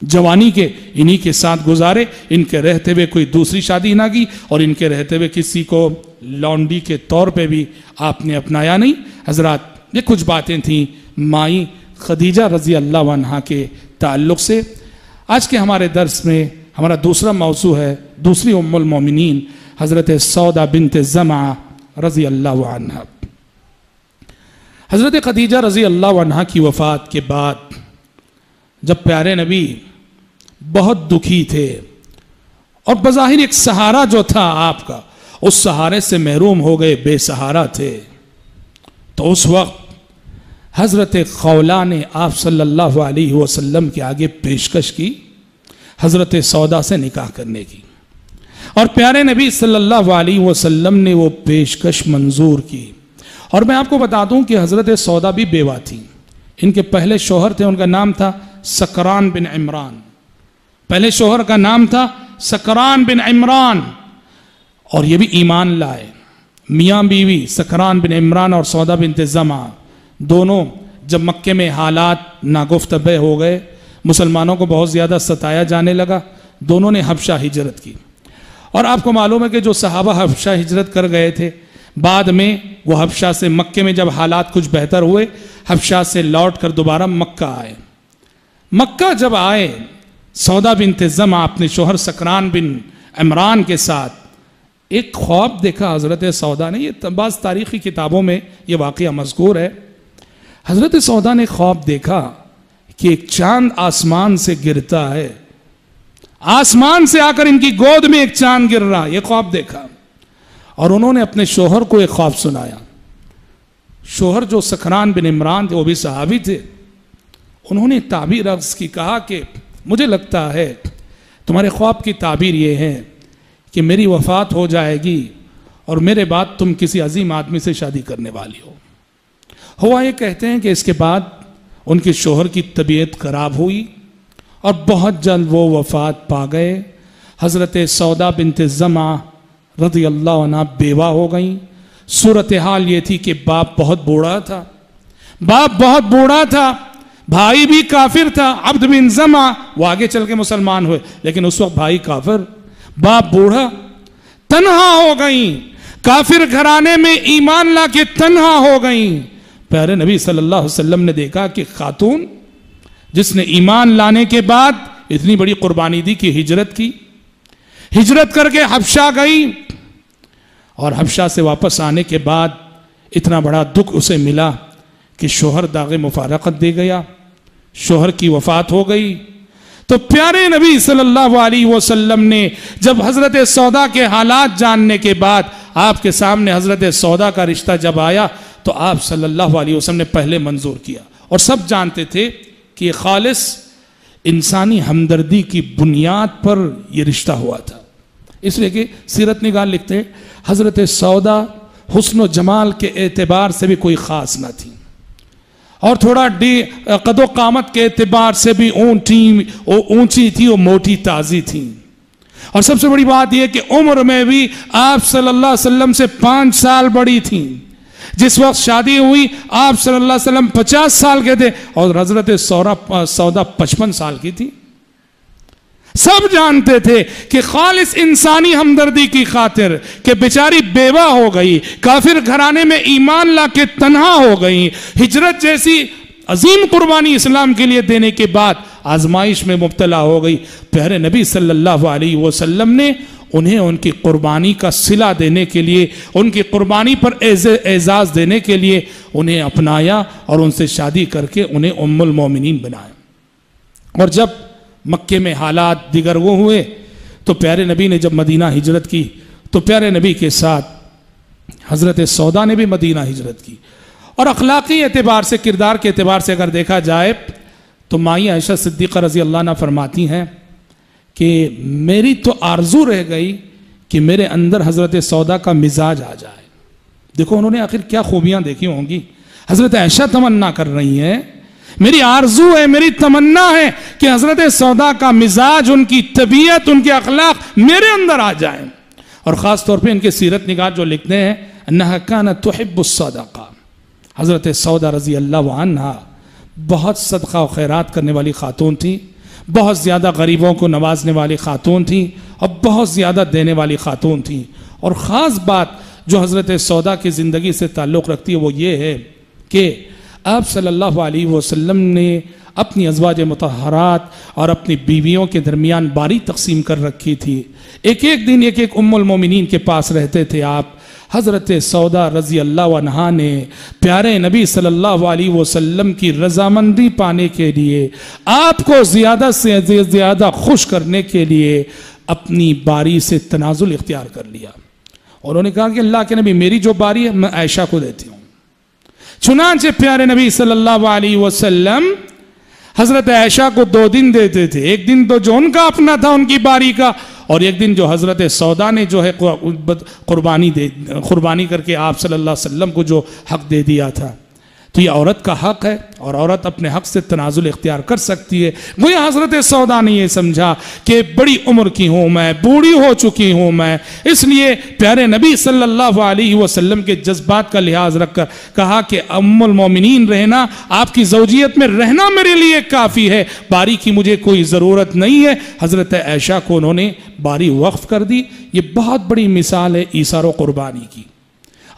جوانی کے انہی کے ساتھ گزارے. ان کے رہتے ہوئے کوئی دوسری شادی نہ کی اور ان کے رہتے ہوئے کسی کو لونڈی کے طور پہ بھی آپ نے اپنایا نہیں. حضرات یہ کچھ باتیں تھیں مائی خدیجہ رضی اللہ عنہا کے تعلق سے. آج کے ہمارے درس میں ہمارا دوسرا موضوع ہے دوسری ام المومنین حضرت سودا بنت زمعہ رضی اللہ عنہ. حضرت خدیجہ رضی اللہ عنہ کی وفات کے بعد جب پیارے نبی بہت دکھی تھے اور بظاہر ایک سہارا جو تھا آپ کا اس سہارے سے محروم ہو گئے، بے سہارا تھے، تو اس وقت حضرت خولہ نے آپ صلی اللہ علیہ وسلم کے آگے پیشکش کی حضرت سودا سے نکاح کرنے کی. اور پیارے نبی صلی اللہ علیہ وسلم نے وہ پیشکش منظور کی. اور میں آپ کو بتا دوں کہ حضرت سودا بھی بیوہ تھی. ان کے پہلے شوہر تھے، ان کا نام تھا سکران بن عمران. پہلے شوہر کا نام تھا سکران بن عمران، اور یہ بھی ایمان لائے. میاں بیوی سکران بن عمران اور سودا بنت زمعہ دونوں جب مکے میں حالات ناگفت بہ ہو گئے، مسلمانوں کو بہت زیادہ ستایا جانے لگا، دونوں نے حبشہ ہجرت کی. اور آپ کو معلوم ہے کہ جو صحابہ حبشہ ہجرت کر گئے تھے بعد میں وہ حبشہ سے مکے میں جب حالات کچھ بہتر ہوئے حبشہ سے لوٹ کر دوبارہ مکہ آئے. مکہ جب آئے سودا بنت زمعہ اپنے شوہر سکران بن عمران کے ساتھ ایک خواب دیکھا حضرت سودا نے. یہ بعض تاریخی کتابوں میں یہ واقعہ مذکور ہے. حضرت سودا نے خواب دیکھا کہ ایک چاند آسمان سے گرتا ہے, آسمان سے آ کر ان کی گود میں ایک چاند گر رہا. یہ خواب دیکھا اور انہوں نے اپنے شوہر کو ایک خواب سنایا. شوہر جو سکران بن عمران تھے, وہ بھی صحابی تھے, انہوں نے تعبیر عرض کی, کہا کہ مجھے لگتا ہے تمہارے خواب کی تعبیر یہ ہے کہ میری وفات ہو جائے گی اور میرے بعد تم کسی عظیم آدمی سے شادی کرنے والی ہو. ہوا یہ کہتے ہیں کہ اس کے بعد ان کے شوہر کی طبیعت خراب ہوئی اور بہت جلد وہ وفات پا گئے. حضرت سودا بنت زمعہ رضی اللہ عنہ بیوہ ہو گئیں. صورتحال یہ تھی کہ باپ بہت بوڑھا تھا, بھائی بھی کافر تھا, عبد بن زمعہ, وہ آگے چل کے مسلمان ہوئے, لیکن اس وقت بھائی کافر, باپ بوڑھا, تنہا ہو گئیں, کافر گھرانے میں ایمان لا کے تنہا ہو گئیں. پیارے نبی صلی اللہ علیہ وسلم نے دیکھا کہ خاتون جس نے ایمان لانے کے بعد اتنی بڑی قربانی دی کہ ہجرت کر کے حبشہ گئی, اور حبشہ سے واپس آنے کے بعد اتنا بڑا دکھ اسے ملا کہ شوہر داغ مفارقت دے گیا, شوہر کی وفات ہو گئی. تو پیارے نبی صلی اللہ علیہ وسلم نے جب حضرت سودا کے حالات جاننے کے بعد آپ کے سامنے حضرت سودا کا رشتہ جب آیا تو آپ صلی اللہ علیہ وسلم نے پہلے منظور کیا. اور سب جانتے تھے کہ خالص انسانی ہمدردی کی بنیاد پر یہ رشتہ ہوا تھا. اس لیے کہ سیرت نگار لکھتے ہیں حضرت سودا حسن و جمال کے اعتبار سے بھی کوئی خاص نہ تھی, اور تھوڑا قد و قامت کے اعتبار سے بھی اونچی تھی, وہ موٹی تازی تھی. اور سب سے بڑی بات یہ کہ عمر میں بھی آپ صلی اللہ علیہ وسلم سے 5 سال بڑی تھیں. جس وقت شادی ہوئی آپ صلی اللہ علیہ وسلم 50 سال کے تھے اور حضرت سودا 55 سال کی تھی. سب جانتے تھے کہ خالص انسانی ہمدردی کی خاطر کہ بیچاری بیوہ ہو گئی, کافر گھرانے میں ایمان لا کے تنہا ہو گئی, ہجرت جیسی عظیم قربانی اسلام کے لیے دینے کے بعد آزمائش میں مبتلا ہو گئی. پیارے نبی صلی اللہ علیہ وسلم نے انہیں ان کی قربانی کا صلہ دینے کے لیے, ان کی قربانی پر اعزاز دینے کے لیے انہیں اپنایا اور ان سے شادی کر کے انہیں ام المومنین بنایا. اور جب مکے میں حالات دیگر وہ ہوئے تو پیارے نبی نے جب مدینہ ہجرت کی تو پیارے نبی کے ساتھ حضرت سودا نے بھی مدینہ ہجرت کی. اور اخلاقی اعتبار سے, کردار کے اعتبار سے اگر دیکھا جائے تو مائی عائشہ صدیقہ رضی اللہ عنہ فرماتی ہیں کہ میری تو آرزو رہ گئی کہ میرے اندر حضرت سودا کا مزاج آ جائے. دیکھو انہوں نے آخر کیا خوبیاں دیکھی ہوں گی. حضرت عائشہ تمنا کر رہی ہیں, میری آرزو ہے, میری تمنا ہے کہ حضرت سودا کا مزاج, ان کی طبیعت, ان کے اخلاق میرے اندر آ جائیں. اور خاص طور پہ ان کے سیرت نگار جو لکھتے ہیں انہا کانت تحب الصدقہ, حضرت سودا رضی اللہ عنہ بہت صدقہ و خیرات کرنے والی خاتون تھی, بہت زیادہ غریبوں کو نوازنے والی خاتون تھی اور بہت زیادہ دینے والی خاتون تھی. اور خاص بات جو حضرت سودا کی زندگی سے تعلق رکھتی ہے وہ یہ ہے کہ آپ صلی اللہ علیہ وسلم نے اپنی ازواج مطہرات اور اپنی بیویوں کے درمیان باری تقسیم کر رکھی تھی. ایک دن ایک ام المومنین کے پاس رہتے تھے آپ. حضرت سودا رضی اللہ عنہا نے پیارے نبی صلی اللہ علیہ وسلم کی رضامندی پانے کے لیے, آپ کو زیادہ سے زیادہ خوش کرنے کے لیے اپنی باری سے تنازل اختیار کر لیا. انہوں نے کہا کہ اللہ کے نبی میری جو باری ہے میں عائشہ کو دیتی ہوں. چنانچہ پیارے نبی صلی اللہ علیہ وسلم حضرت عائشہ کو 2 دن دیتے تھے. ایک دن تو جو ان کا اپنا تھا ان کی باری کا, اور ایک دن جو حضرت سودا نے جو ہے قربانی کر کے آپ صلی اللہ علیہ وسلم کو جو حق دے دیا تھا. تو یہ عورت کا حق ہے اور عورت اپنے حق سے تنازل اختیار کر سکتی ہے. گویا حضرت سودا نے یہ سمجھا کہ بڑی عمر کی ہوں میں, بوڑھی ہو چکی ہوں میں, اس لیے پیارے نبی صلی اللہ علیہ وسلم کے جذبات کا لحاظ رکھ کر کہا کہ ام المومنین رہنا, آپ کی زوجیت میں رہنا میرے لیے کافی ہے, باری کی مجھے کوئی ضرورت نہیں ہے. حضرت عائشہ کو انہوں نے باری وقف کر دی. یہ بہت بڑی مثال ہے ایثار و قربانی کی.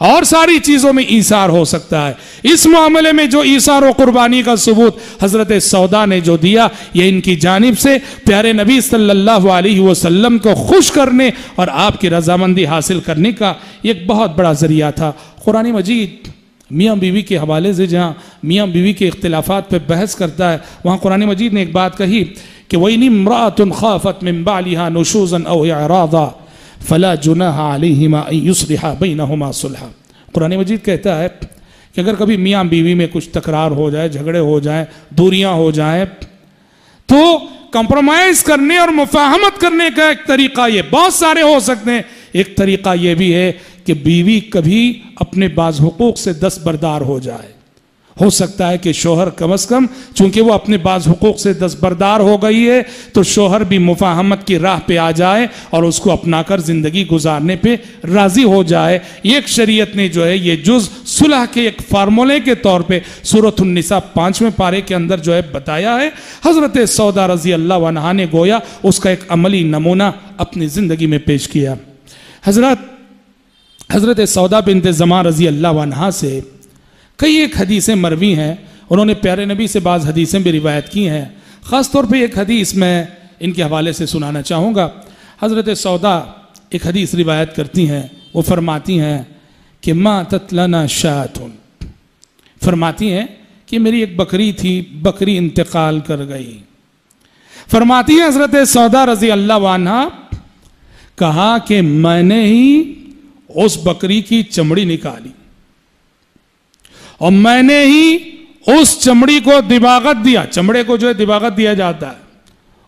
اور ساری چیزوں میں ایثار ہو سکتا ہے. اس معاملے میں جو ایثار و قربانی کا ثبوت حضرت سودا نے جو دیا، یہ ان کی جانب سے پیارے نبی صلی اللہ علیہ وسلم کو خوش کرنے اور آپ کی رضامندی حاصل کرنے کا ایک بہت بڑا ذریعہ تھا. قرآن مجید میاں بیوی کے حوالے سے جہاں میاں بیوی کے اختلافات پہ بحث کرتا ہے، وہاں قرآن مجید نے ایک بات کہی کہ وَإِنِ امْرَأَةٌ خَافَتْ مِنْ بَعْلِهَا نُشُوزًا أَوْ إِعْرَاضًا فَلَا جُنَاحَ عَلَيْهِمَا أَن يُصْلِحَا بَيْنَهُمَا صُلْحًا. قرآن مجید کہتا ہے کہ اگر کبھی میاں بیوی میں کچھ تکرار ہو جائے، جھگڑے ہو جائیں، دوریاں ہو جائیں، تو کمپرومائز کرنے اور مفاہمت کرنے کا ایک طریقہ، یہ بہت سارے ہو سکتے ہیں. ایک طریقہ یہ بھی ہے کہ بیوی کبھی اپنے بعض حقوق سے دستبردار ہو جائے. ہو سکتا ہے کہ شوہر کم از کم چونکہ وہ اپنے بعض حقوق سے دستبردار ہو گئی ہے تو شوہر بھی مفاہمت کی راہ پہ آ جائے اور اس کو اپنا کر زندگی گزارنے پہ راضی ہو جائے. ایک شریعت نے جو ہے یہ جز صلح کے ایک فارمولے کے طور پہ سورۃ النساء 5ویں پارے کے اندر جو ہے بتایا ہے. حضرت سودا رضی اللہ عنہا نے گویا اس کا ایک عملی نمونہ اپنی زندگی میں پیش کیا. حضرت سودا بنت زماں رضی اللہ عنہا سے کئی ایک حدیثیں مروی ہیں. انہوں نے پیارے نبی سے بعض حدیثیں بھی روایت کی ہیں. خاص طور پہ ایک حدیث میں ان کے حوالے سے سنانا چاہوں گا. حضرت سودا ایک حدیث روایت کرتی ہیں. وہ فرماتی ہیں کہ ماتت لنا شاتن، فرماتی ہیں کہ میری ایک بکری تھی، بکری انتقال کر گئی. فرماتی ہیں حضرت سودا رضی اللہ عنہ کہا کہ میں نے ہی اس بکری کی چمڑی نکالی اور میں نے ہی اس چمڑی کو دباغت دیا. چمڑے کو جو ہے دباغت دیا جاتا ہے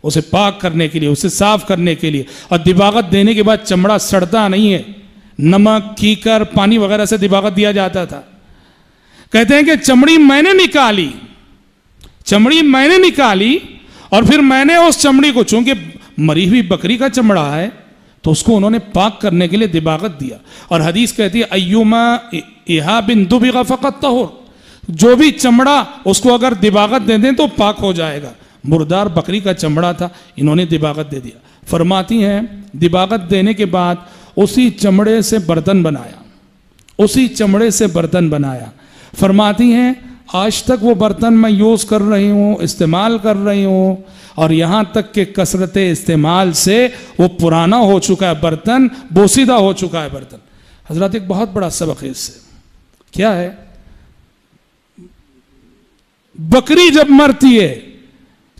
اسے پاک کرنے کے لیے، اسے صاف کرنے کے لیے، اور دباغت دینے کے بعد چمڑا سڑتا نہیں ہے، نمک کیکر پانی وغیرہ سے دباغت دیا جاتا تھا. کہتے ہیں کہ چمڑی میں نے نکالی اور پھر میں نے اس چمڑی کو، چونکہ مری ہوئی بکری کا چمڑا ہے تو اس کو انہوں نے پاک کرنے کے لیے دباغت دیا. اور حدیث کہتی ہے ایما اہاب دبغ فقط طہور، جو بھی چمڑا اس کو اگر دباغت دے دیں تو پاک ہو جائے گا. مردار بکری کا چمڑا تھا، انہوں نے دباغت دے دیا. فرماتی ہیں دباغت دینے کے بعد اسی چمڑے سے برتن بنایا. فرماتی ہیں آج تک وہ برتن میں یوز کر رہی ہوں، استعمال کر رہی ہوں، اور یہاں تک کہ کثرت استعمال سے وہ پرانا ہو چکا ہے برتن، بوسیدہ ہو چکا ہے برتن. حضرات ایک بہت بڑا سبق ہے اس سے. کیا ہے؟ بکری جب مرتی ہے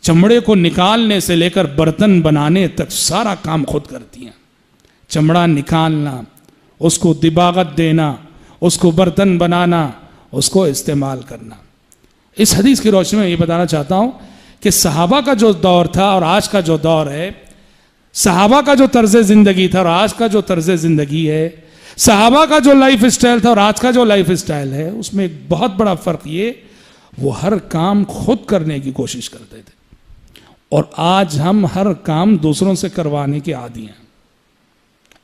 چمڑے کو نکالنے سے لے کر برتن بنانے تک سارا کام خود کرتی ہیں. چمڑا نکالنا، اس کو دباغت دینا، اس کو برتن بنانا، اس کو استعمال کرنا. اس حدیث کی روشنی میں یہ بتانا چاہتا ہوں کہ صحابہ کا جو دور تھا اور آج کا جو دور ہے، صحابہ کا جو طرز زندگی تھا اور آج کا جو طرز زندگی ہے، صحابہ کا جو لائف اسٹائل تھا اور آج کا جو لائف اسٹائل ہے، اس میں ایک بہت بڑا فرق یہ، وہ ہر کام خود کرنے کی کوشش کرتے تھے اور آج ہم ہر کام دوسروں سے کروانے کے عادی ہیں.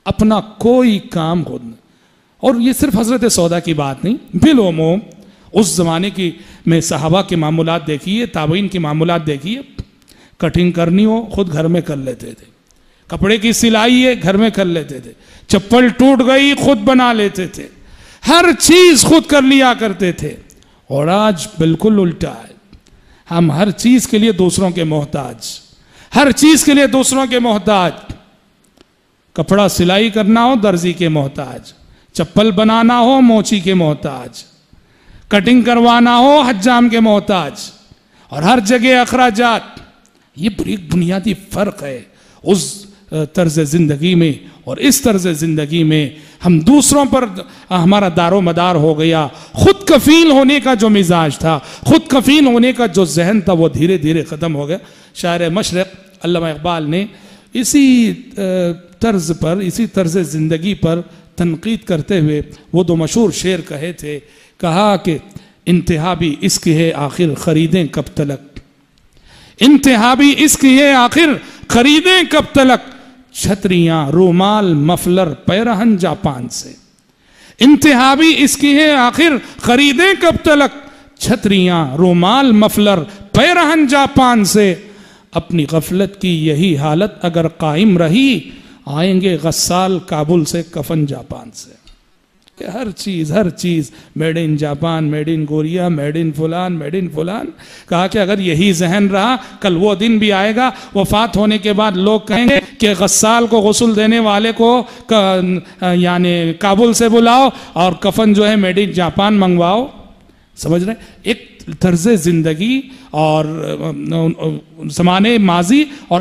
اپنا کوئی کام خود نہیں. اور یہ صرف حضرت سودا کی بات نہیں، بالعموم اس زمانے کی میں صحابہ کے معمولات دیکھیے، تابعین کے معمولات دیکھیے. کٹنگ کرنی ہو خود گھر میں کر لیتے تھے، کپڑے کی سلائی ہے گھر میں کر لیتے تھے، چپل ٹوٹ گئی خود بنا لیتے تھے، ہر چیز خود کر لیا کرتے تھے. اور آج بالکل الٹا ہے، ہم ہر چیز کے لیے دوسروں کے محتاج، ہر چیز کے لیے دوسروں کے محتاج. کپڑا سلائی کرنا ہو درزی کے محتاج، چپل بنانا ہو موچی کے محتاج، کٹنگ کروانا ہو حجام کے محتاج، اور ہر جگہ اخراجات. یہ ایک بنیادی فرق ہے اس طرز زندگی میں اور اس طرز زندگی میں. ہم دوسروں پر ہمارا دار و مدار ہو گیا. خود کفیل ہونے کا جو مزاج تھا، خود کفیل ہونے کا جو ذہن تھا، وہ دھیرے دھیرے ختم ہو گیا. شاعر مشرق علامہ اقبال نے اسی طرز پر، اسی طرز زندگی پر تنقید کرتے ہوئے وہ دو مشہور شعر کہے تھے. کہا کہ انتہا بھی اس کی ہے آخر خریدیں کب تلک، انتہا بھی اس کی ہے آخر خریدیں کب تلک، چھتریاں رومال مفلر پیرہن جاپان سے. انتہا بھی اس کی ہے آخر خریدیں کب تلک، چھتریاں رومال مفلر پیرہن جاپان سے. اپنی غفلت کی یہی حالت اگر قائم رہی، آئیں گے غسال کابل سے کفن جاپان سے. کہ ہر چیز made in Japan, made in Korea, made in فلان. کہا کہ اگر یہی ذہن رہا کل وہ دن بھی آئے گا وفات ہونے کے بعد لوگ کہیں گے کہ غسال کو غسل دینے والے کو یعنی کابل سے بلاؤ اور کفن جو ہے میڈ ان جاپان منگواؤ. سمجھ رہے ایک طرز زندگی اور زمانے ماضی اور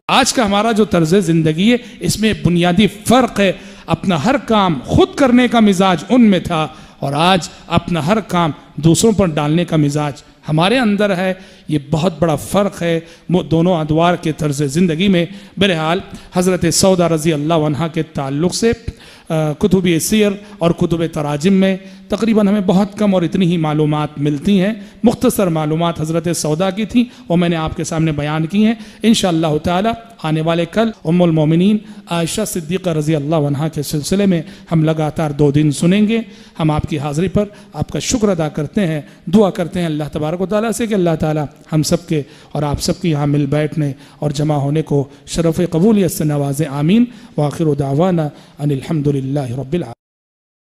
آج کا ہمارا جو طرز زندگی ہے اس میں بنیادی فرق ہے. اپنا ہر کام خود کرنے کا مزاج ان میں تھا اور آج اپنا ہر کام دوسروں پر ڈالنے کا مزاج ہمارے اندر ہے. یہ بہت بڑا فرق ہے دونوں ادوار کے طرز زندگی میں. بہرحال حضرت سودا رضی اللہ عنہا کے تعلق سے کتب سیر اور کتب تراجم میں تقریباً ہمیں بہت کم اور اتنی ہی معلومات ملتی ہیں. مختصر معلومات حضرت سودا کی تھیں وہ میں نے آپ کے سامنے بیان کی ہیں. انشاءاللہ تعالی آنے والے کل ام المومنین عائشہ صدیقہ رضی اللہ عنہا کے سلسلے میں ہم لگاتار 2 دن سنیں گے. ہم آپ کی حاضری پر آپ کا شکر ادا کرتے ہیں، دعا کرتے ہیں اللہ تبارک و تعالیٰ سے کہ اللہ تعالیٰ ہم سب کے اور آپ سب کے یہاں مل بیٹھنے اور جمع ہونے کو شرف قبولیت سے نوازے. آمین. وآخر دعوانا ان الحمد للہ رب العالمین.